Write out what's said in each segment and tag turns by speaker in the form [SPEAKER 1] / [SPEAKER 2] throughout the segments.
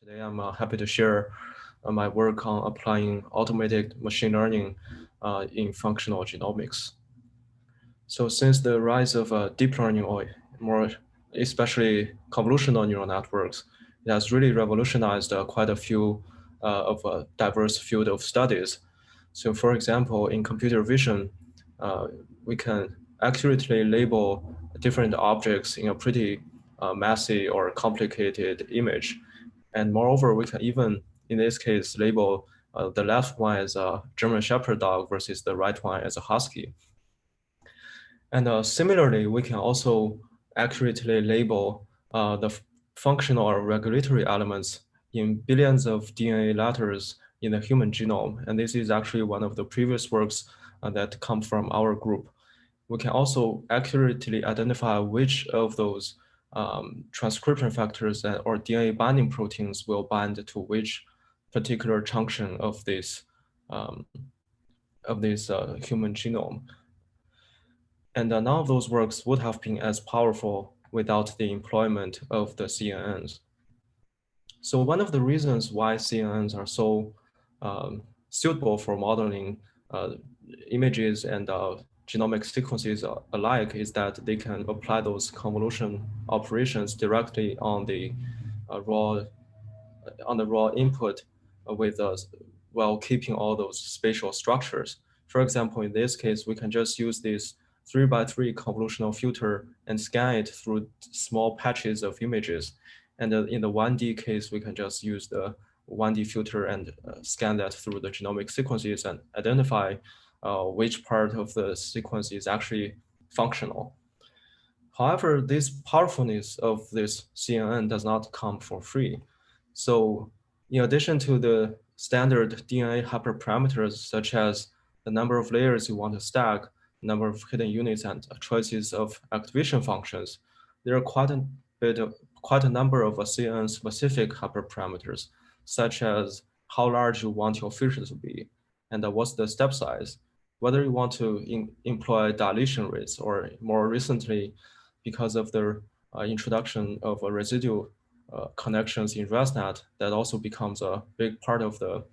[SPEAKER 1] Today, I'm happy to share my work on applying automated machine learning in functional genomics. So since the rise of deep learning or more especially convolutional neural networks, it has really revolutionized quite a few of a diverse field of studies. So for example, in computer vision, we can accurately label different objects in a pretty messy or complicated image. And moreover, we can even, in this case, label the left one as a German Shepherd dog versus the right one as a husky. And similarly, we can also accurately label the functional or regulatory elements in billions of DNA letters in the human genome. And this is actually one of the previous works that come from our group. We can also accurately identify which of those transcription factors or DNA binding proteins will bind to which particular junction of this human genome. And none of those works would have been as powerful without the employment of the CNNs. So one of the reasons why CNNs are so suitable for modeling images and genomic sequences alike is that they can apply those convolution operations directly on the raw input with while keeping all those spatial structures. For example, in this case, we can just use this 3x3 convolutional filter and scan it through small patches of images. And in the 1D case, we can just use the 1D filter and scan that through the genomic sequences and identify which part of the sequence is actually functional. However, this powerfulness of this CNN does not come for free. So in addition to the standard DNA hyperparameters, such as the number of layers you want to stack, number of hidden units, and choices of activation functions, there are quite a number of CNN-specific hyperparameters, such as how large you want your feature to be, and what's the step size, whether you want to employ dilation rates, or more recently, because of the introduction of residual connections in ResNet, that also becomes a big part of the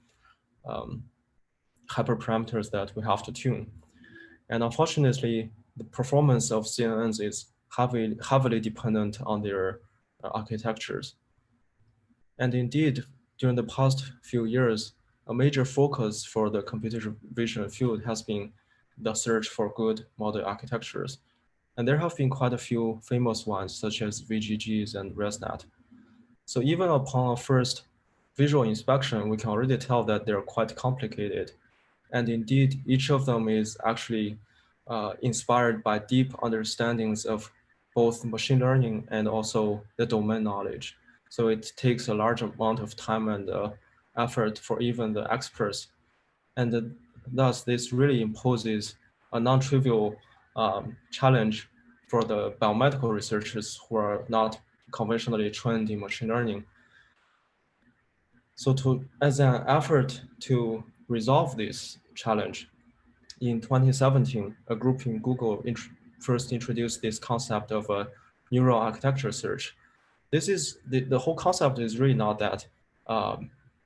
[SPEAKER 1] hyperparameters that we have to tune. And unfortunately, the performance of CNNs is heavily dependent on their architectures. And indeed, during the past few years, a major focus for the computer vision field has been the search for good model architectures. And there have been quite a few famous ones, such as VGGs and ResNet. So even upon a first visual inspection, we can already tell that they're quite complicated. And indeed, each of them is actually inspired by deep understandings of both machine learning and also the domain knowledge. So it takes a large amount of time and effort for even the experts. And thus, this really imposes a non-trivial challenge for the biomedical researchers who are not conventionally trained in machine learning. So as an effort to resolve this challenge, in 2017, a group in Google first introduced this concept of a neural architecture search. This is the whole concept is really not that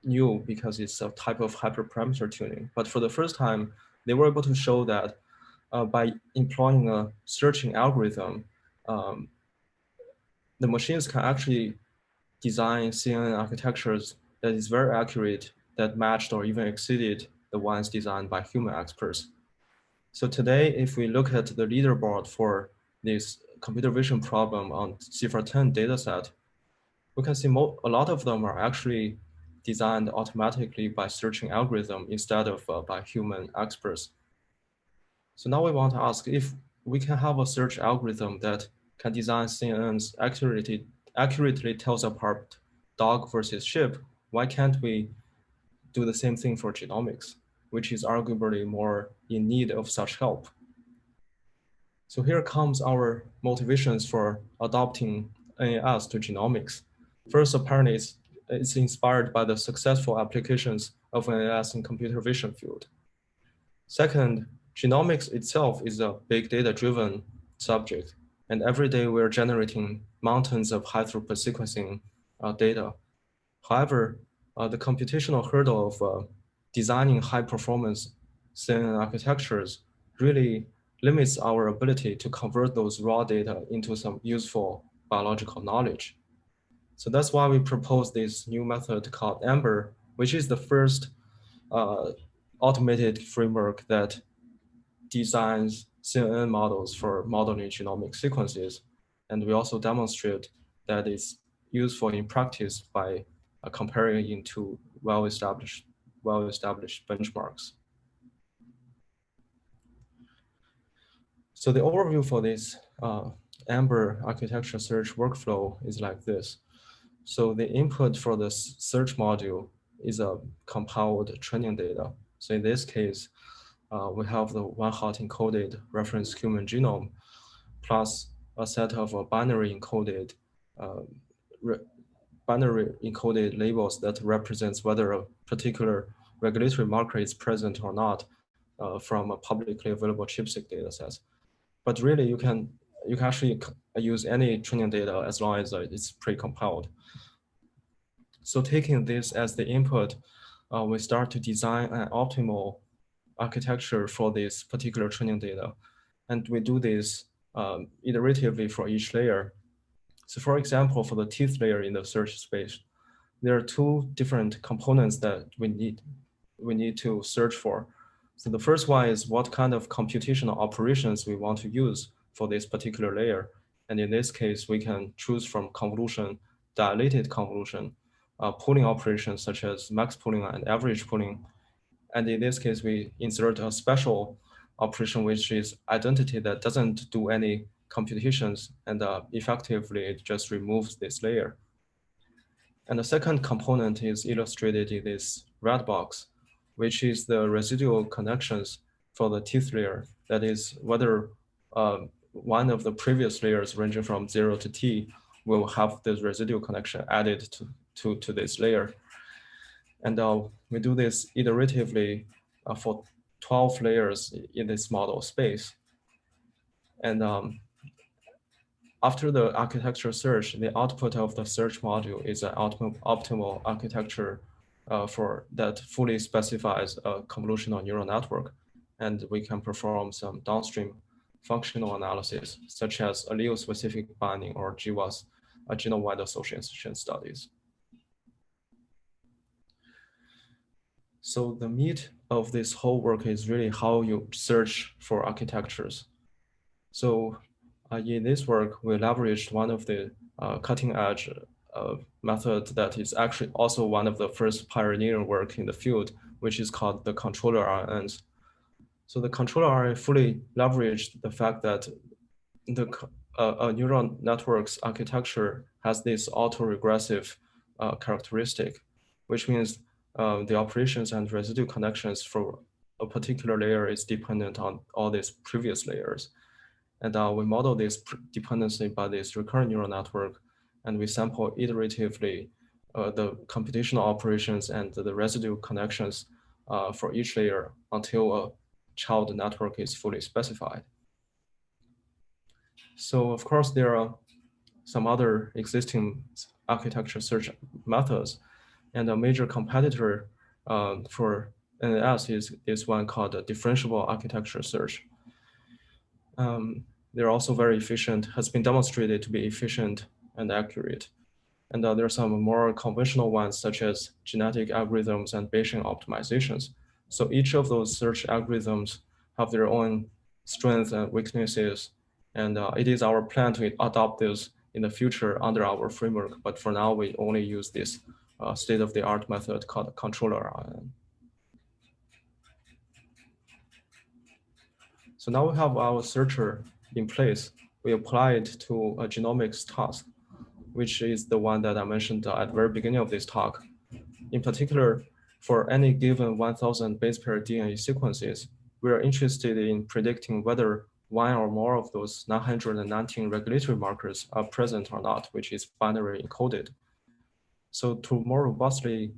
[SPEAKER 1] new because it's a type of hyperparameter tuning. But for the first time, they were able to show that by employing a searching algorithm, the machines can actually design CNN architectures that is very accurate, that matched or even exceeded the ones designed by human experts. So today, if we look at the leaderboard for this computer vision problem on CIFAR-10 dataset, we can see a lot of them are actually designed automatically by searching algorithm instead of by human experts. So now we want to ask if we can have a search algorithm that can design CNNs accurately tells apart dog versus sheep, why can't we do the same thing for genomics, which is arguably more in need of such help? So here comes our motivations for adopting NAS to genomics. First, apparently, it's inspired by the successful applications of NAS in computer vision field. Second, genomics itself is a big data-driven subject, and every day we're generating mountains of high-throughput sequencing data. However, the computational hurdle of designing high-performance CNN architectures really limits our ability to convert those raw data into some useful biological knowledge. So that's why we propose this new method called AMBER, which is the first automated framework that designs CNN models for modeling genomic sequences. And we also demonstrate that it's useful in practice by comparing into well-established benchmarks. So the overview for this AMBER architecture search workflow is like this. So the input for the search module is a compiled training data. So in this case, we have the one hot encoded reference human genome plus a set of binary encoded labels that represents whether a particular regulatory marker is present or not from a publicly available ChIP-seq data set. But really, you can actually use any training data as long as it's pre-compiled. So taking this as the input, we start to design an optimal architecture for this particular training data. And we do this iteratively for each layer. So for example, for the teeth layer in the search space, there are two different components that we need to search for. So the first one is what kind of computational operations we want to use for this particular layer. And in this case, we can choose from convolution, dilated convolution, pooling operations such as max pooling and average pooling. And in this case, we insert a special operation, which is identity that doesn't do any computations, and effectively it just removes this layer. And the second component is illustrated in this red box, which is the residual connections for the teeth layer. That is whether one of the previous layers ranging from 0 to T will have this residual connection added to this layer. And we do this iteratively for 12 layers in this model space. And after the architecture search, the output of the search module is an optimal architecture for that fully specifies a convolutional neural network. And we can perform some downstream functional analysis, such as allele-specific binding or GWAS, genome-wide association studies. So the meat of this whole work is really how you search for architectures. So in this work, we leveraged one of the cutting edge method that is actually also one of the first pioneering work in the field, which is called the controller RNNs. So the controller RNN fully leveraged the fact that the neural network's architecture has this autoregressive characteristic, which means the operations and residual connections for a particular layer is dependent on all these previous layers. And we model this dependency by this recurrent neural network, and we sample iteratively the computational operations and the residual connections for each layer until a child network is fully specified. So of course, there are some other existing architecture search methods, and a major competitor for NAS is one called the differentiable architecture search. They're also very efficient, has been demonstrated to be efficient and accurate. And there are some more conventional ones, such as genetic algorithms and Bayesian optimizations. So each of those search algorithms have their own strengths and weaknesses. And it is our plan to adopt this in the future under our framework. But for now, we only use this state-of-the-art method called controller RNN. So now we have our searcher in place. We apply it to a genomics task, which is the one that I mentioned at the very beginning of this talk. In particular, for any given 1,000 base pair DNA sequences, we are interested in predicting whether one or more of those 919 regulatory markers are present or not, which is binary encoded. So to more robustly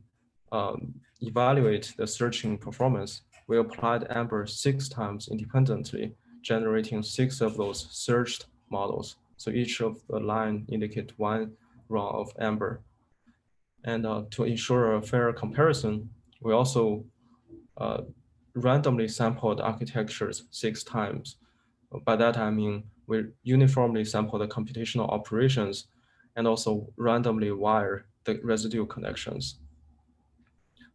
[SPEAKER 1] evaluate the searching performance, we applied AMBER 6 times independently, generating 6 of those searched models. So each of the line indicate one run of AMBER. And to ensure a fair comparison, we also randomly sampled architectures 6 times. By that, I mean we uniformly sample the computational operations and also randomly wire the residual connections.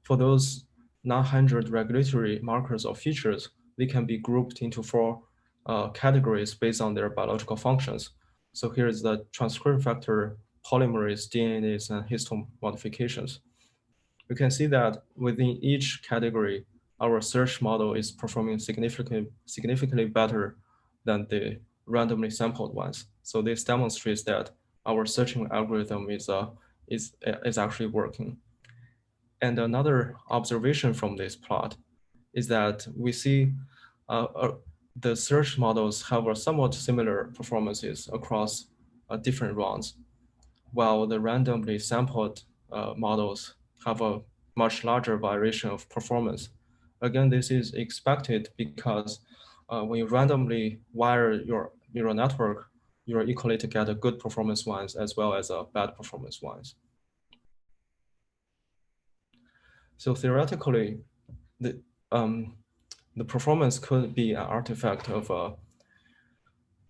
[SPEAKER 1] For those 900 regulatory markers or features, they can be grouped into 4 categories based on their biological functions. So here's the transcription factor, polymerase, DNase, and histone modifications. You can see that within each category, our search model is performing significantly better than the randomly sampled ones. So this demonstrates that our searching algorithm is actually working. And another observation from this plot is that we see the search models have a somewhat similar performances across different rounds, while the randomly sampled models have a much larger variation of performance. Again, this is expected because when you randomly wire your neural network, you're equally to get a good performance ones as well as a bad performance ones. So theoretically, the performance could be an artifact of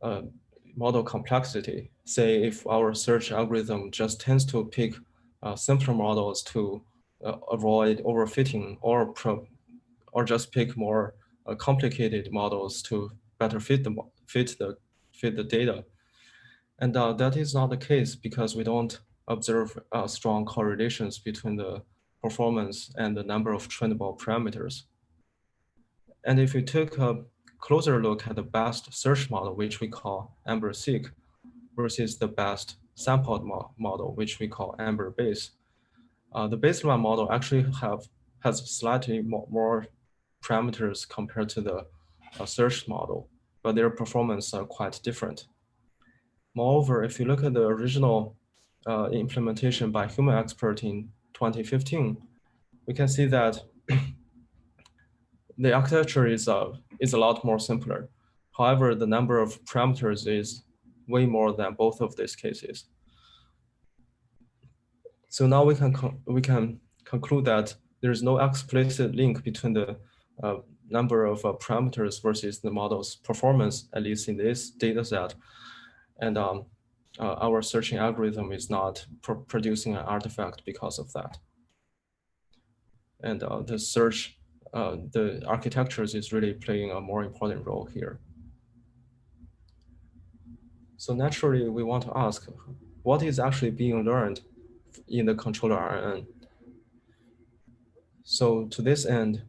[SPEAKER 1] a model complexity. Say if our search algorithm just tends to pick simpler models to avoid overfitting, or just pick more complicated models to better fit the data. And that is not the case because we don't observe strong correlations between the performance and the number of trainable parameters. And if we took a closer look at the best search model, which we call AMBER-seq, versus the best sampled model, which we call AMBER-base, the baseline model actually has slightly more parameters compared to the search model, but their performance are quite different. Moreover, if you look at the original implementation by human expert in 2015, we can see that the architecture is a lot more simpler. However, the number of parameters is way more than both of these cases. So now we can conclude that there is no explicit link between the number of parameters versus the model's performance, at least in this data set. And our searching algorithm is not producing an artifact because of that. And the architectures is really playing a more important role here. So naturally, we want to ask, what is actually being learned in the controller RNN? So to this end,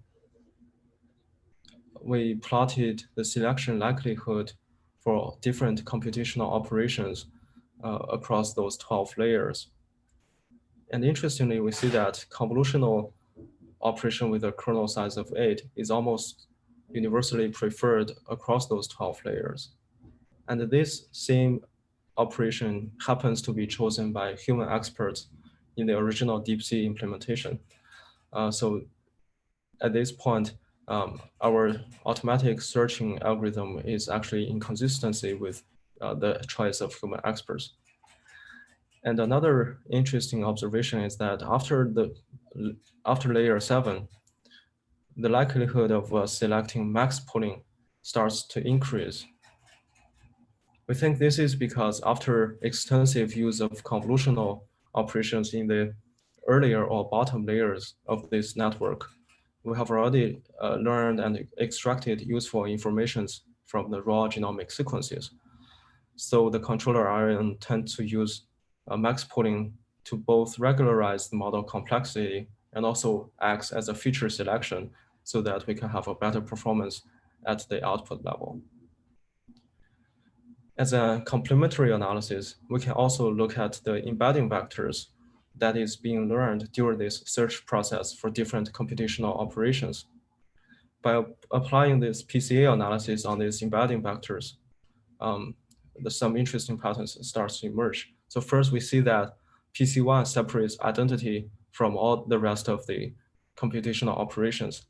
[SPEAKER 1] we plotted the selection likelihood for different computational operations across those 12 layers. And interestingly, we see that convolutional operation with a kernel size of 8 is almost universally preferred across those 12 layers. And this same operation happens to be chosen by human experts in the original DeepSeek implementation. So at this point, our automatic searching algorithm is actually in consistency with the choice of human experts. And another interesting observation is that after layer 7, the likelihood of selecting max pooling starts to increase. We think this is because after extensive use of convolutional operations in the earlier or bottom layers of this network, we have already learned and extracted useful information from the raw genomic sequences. So the controller RNN tends to use max pooling to both regularize the model complexity and also acts as a feature selection so that we can have a better performance at the output level. As a complementary analysis, we can also look at the embedding vectors that is being learned during this search process for different computational operations. By applying this PCA analysis on these embedding vectors, some interesting patterns starts to emerge. So first we see that PC1 separates identity from all the rest of the computational operations.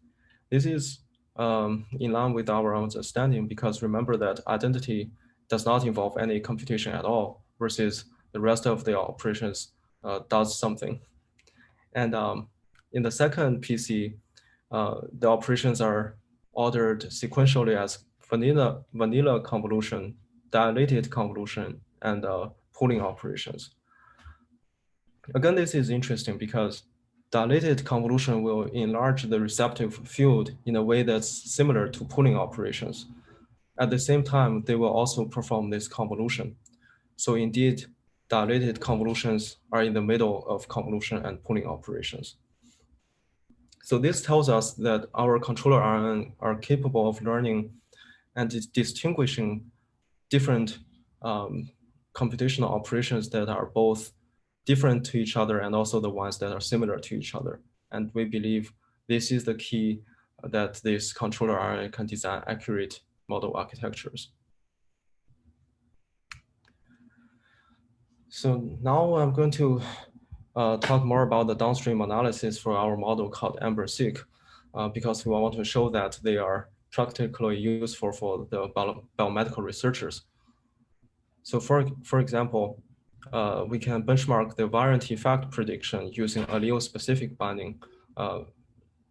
[SPEAKER 1] This is in line with our understanding because remember that identity does not involve any computation at all versus the rest of the operations does something. And in the second PC, the operations are ordered sequentially as vanilla convolution, dilated convolution, and pooling operations. Again, this is interesting because dilated convolution will enlarge the receptive field in a way that's similar to pooling operations. At the same time, they will also perform this convolution. So indeed, dilated convolutions are in the middle of convolution and pooling operations. So this tells us that our controller RNN are capable of learning and distinguishing different computational operations that are both different to each other and also the ones that are similar to each other. And we believe this is the key that this controller RNN can design accurate model architectures. So now I'm going to talk more about the downstream analysis for our model called AMBER-seq, because we want to show that they are practically useful for the biomedical researchers. So for example, we can benchmark the variant effect prediction using allele-specific binding.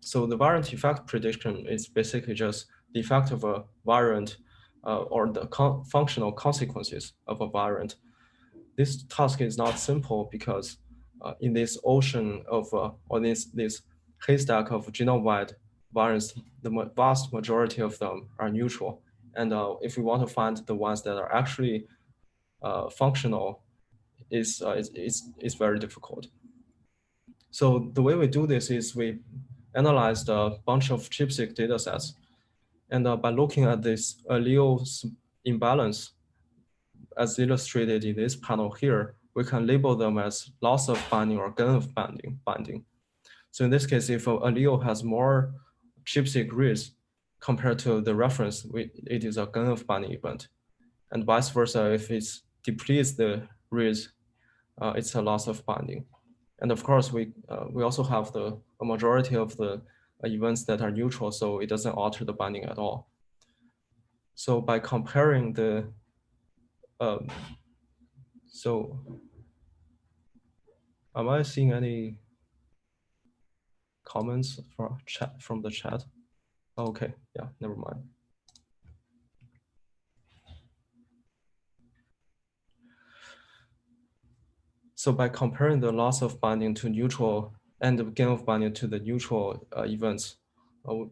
[SPEAKER 1] So the variant effect prediction is basically just the effect of a variant or the functional consequences of a variant. This task is not simple because in this ocean of, or this haystack of genome-wide variants, the vast majority of them are neutral. And if we want to find the ones that are actually functional, is very difficult. So the way we do this is we analyzed a bunch of ChIP-seq data sets. And by looking at this allele imbalance, as illustrated in this panel here, we can label them as loss of binding or gain of binding. So in this case, if an allele has more ChIP-seq reads compared to the reference, it is a gain of binding event. And vice versa, if it depletes the reads, it's a loss of binding. And of course, we also have a majority of the events that are neutral, so it doesn't alter the binding at all. So by comparing the so am I seeing any comments from the chat? Okay, yeah, never mind. So by comparing the loss of binding to neutral and the gain of binding to the neutral events,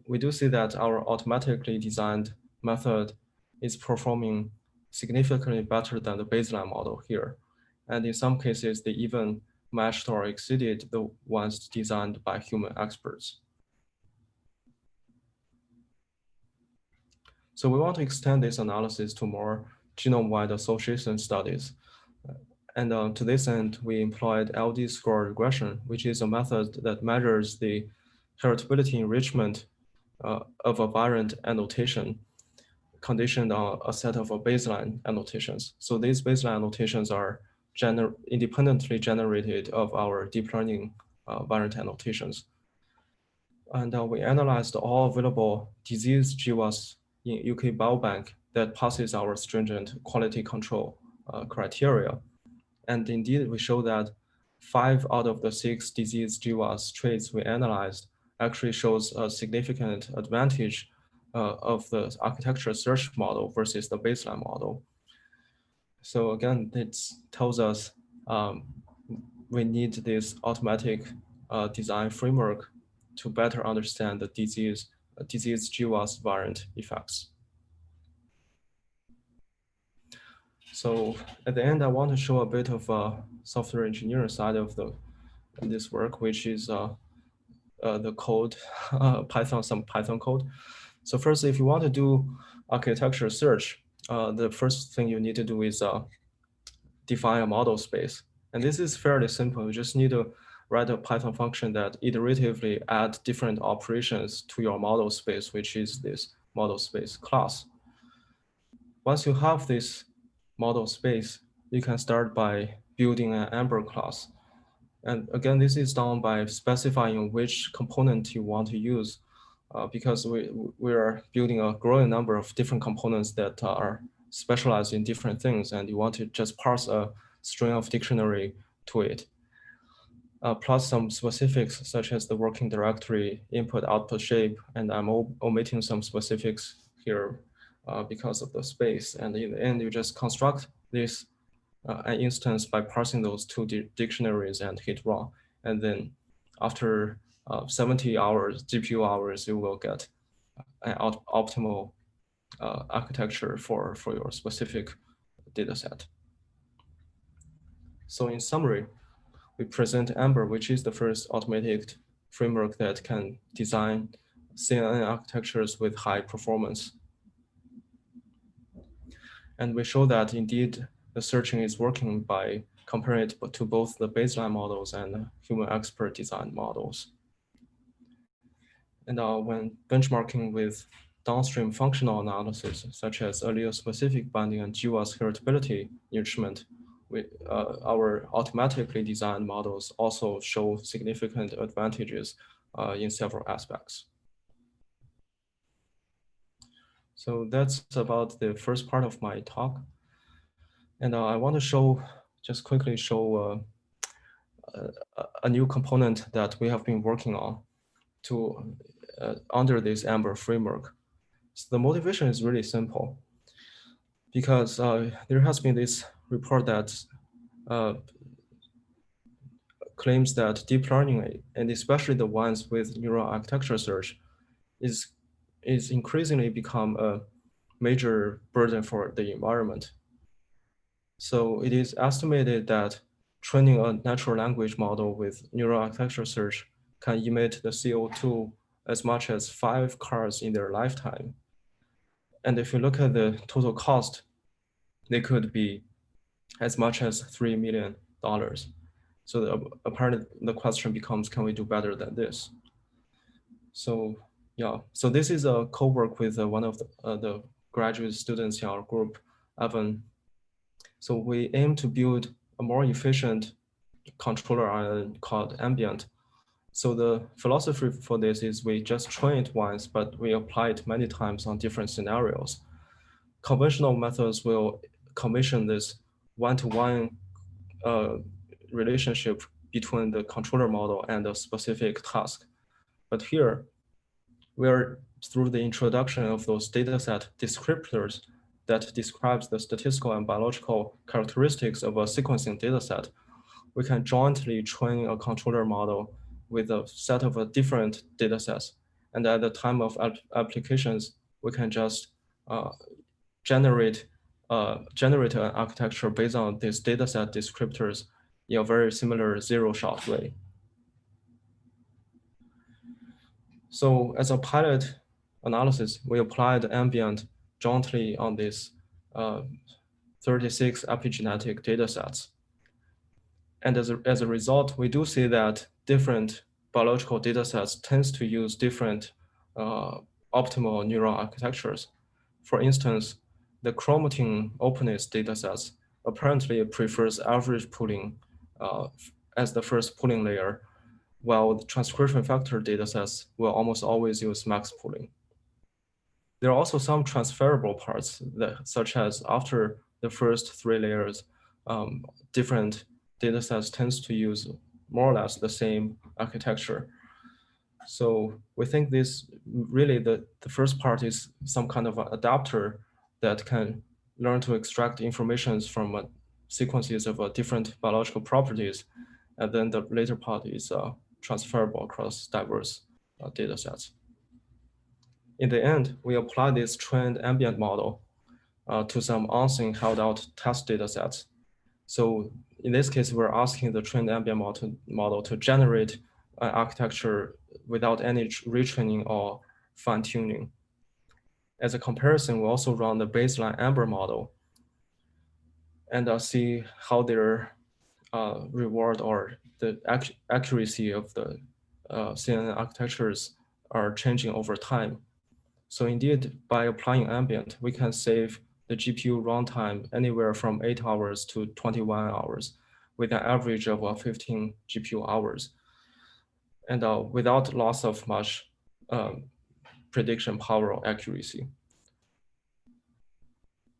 [SPEAKER 1] we do see that our automatically designed method is performing significantly better than the baseline model here. And in some cases, they even matched or exceeded the ones designed by human experts. So we want to extend this analysis to more genome-wide association studies. And to this end, we employed LDScore regression, which is a method that measures the heritability enrichment of a variant annotation conditioned on a set of baseline annotations. So these baseline annotations are independently generated of our deep learning variant annotations. And we analyzed all available disease GWAS in UK Biobank that passes our stringent quality control criteria. And indeed, we show that 5 out of the 6 disease GWAS traits we analyzed actually shows a significant advantage of the architecture search model versus the baseline model. So again, it tells us we need this automatic design framework to better understand the disease GWAS variant effects. So at the end, I want to show a bit of software engineering side of this work, which is the code, some Python code. So first, if you want to do architecture search, the first thing you need to do is define a model space. And this is fairly simple. You just need to write a Python function that iteratively add different operations to your model space, which is this model space class. Once you have this model space, you can start by building an Amber class. And again, this is done by specifying which component you want to use, because we are building a growing number of different components that are specialized in different things, and you want to just parse a string of dictionary to it. plus some specifics such as the working directory, input output shape, and I'm omitting some specifics here because of the space. And in the end, you just construct this an instance by parsing those two dictionaries and hit run. And then after 70 hours, GPU hours, you will get an optimal architecture for your specific data set. So in summary, we present Amber, which is the first automated framework that can design CNN architectures with high performance. And we show that indeed the searching is working by comparing it to both the baseline models and human expert design models. And when benchmarking with downstream functional analysis, such as allele specific binding and GWAS heritability enrichment, our automatically designed models also show significant advantages in several aspects. So that's about the first part of my talk. And I want to just quickly show a new component that we have been working on under this Amber framework. So the motivation is really simple because there has been this report that claims that deep learning, and especially the ones with neural architecture search, is increasingly become a major burden for the environment. So it is estimated that training a natural language model with neural architecture search can emit the CO2 as much as 5 cars in their lifetime. And if you look at the total cost, they could be as much as $3 million. So apparently the question becomes, can we do better than this? So yeah, so this is a co-work with one of the graduate students in our group, Evan. So we aim to build a more efficient controller island called ambient. So the philosophy for this is we just train it once, but we apply it many times on different scenarios. Conventional methods will commission this one-to-one relationship between the controller model and the specific task. But here, we are through the introduction of those dataset descriptors that describes the statistical and biological characteristics of a sequencing dataset, we can jointly train a controller model with a set of different datasets. And at the time of applications, we can just generate an architecture based on these dataset descriptors in a very similar zero-shot way. So as a pilot analysis, we applied ambient jointly on these 36 epigenetic datasets. And as a result, we do see that different biological datasets tends to use different optimal neural architectures. For instance, the chromatin openness datasets apparently prefers average pooling as the first pooling layer, while the transcription factor datasets will almost always use max pooling. There are also some transferable parts, such as after the first 3 layers, different datasets tends to use more or less the same architecture. So we think this really the first part is some kind of an adapter that can learn to extract information from sequences of different biological properties. And then the later part is transferable across diverse datasets. In the end, we apply this trained ambient model to some unseen held out test datasets. So in this case, we're asking the trained ambient model to generate an architecture without any retraining or fine tuning. As a comparison, we also run the baseline Amber model and see how their reward or the accuracy of the CNN architectures are changing over time. So indeed, by applying ambient, we can save the GPU runtime anywhere from 8 hours to 21 hours with an average of 15 GPU hours and without loss of much prediction power or accuracy.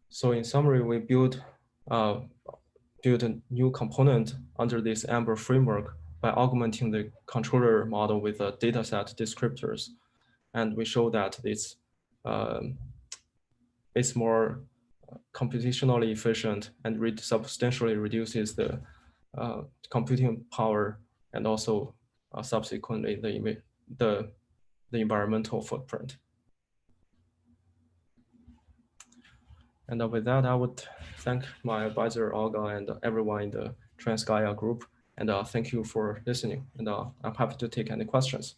[SPEAKER 1] So in summary, we built a new component under this Amber framework by augmenting the controller model with a dataset descriptors. And we show that it's more computationally efficient and substantially reduces the computing power and also subsequently the environmental footprint. And with that, I would thank my advisor, Olga, and everyone in the Transgaia group. And thank you for listening. And I'm happy to take any questions.